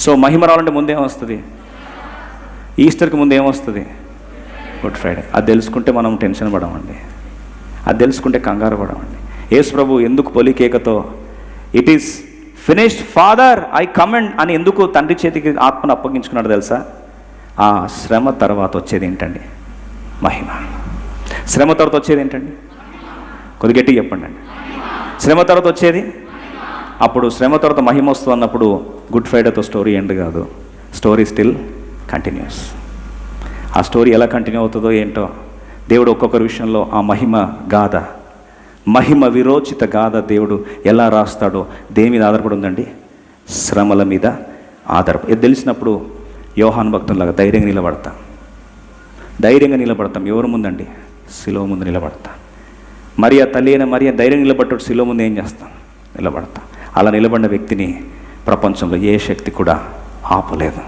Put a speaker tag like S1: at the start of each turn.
S1: So మహిమ రావాలంటే ముందేం వస్తుంది? ఈస్టర్కి ముందు ఏమొస్తుంది? Good Friday. అది తెలుసుకుంటే మనం టెన్షన్ పడమండి, అది తెలుసుకుంటే కంగారు పడమండి. యేసు ప్రభు ఎందుకు పొలికేకతో it is finished father I commend అని ఎందుకు తండ్రి చేతికి ఆత్మను అప్పగించుకున్నాడు తెలుసా? ఆ శ్రమ తర్వాత వచ్చేది ఏంటండి? మహిమ. శ్రమ తర్వాత వచ్చేది ఏంటండి? కొద్ది గట్టిగా చెప్పండి అండి. శ్రమ తర్వాత వచ్చేది, అప్పుడు శ్రమ తర్వాత మహిమ వస్తుంది అన్నప్పుడు గుడ్ ఫ్రైడేతో స్టోరీ ఎండ్ కాదు, స్టోరీ స్టిల్ కంటిన్యూస్. ఆ స్టోరీ ఎలా కంటిన్యూ అవుతుందో ఏంటో దేవుడు ఒక్కొక్కరి విషయంలో ఆ మహిమ గాథ, మహిమ విరోచిత గాథ దేవుడు ఎలా రాస్తాడో దేని మీద ఆధారపడి ఉందండి? శ్రమల మీద ఆధారపడి. ఇది తెలిసినప్పుడు యోహాను భక్తుల్లాగా ధైర్యంగా నిలబడతాం. ఎవరి ముందండి? శిలువ ముందు నిలబడతాం. మరియా తల్లి అయిన మరియా ధైర్యం నిలబడ్డాడు, శిలువ ముందు ఏం చేస్తాం? నిలబడతాం. అలా నిలబడిన వ్యక్తిని ప్రపంచంలో ఏ శక్తి కూడా ఆపలేదు.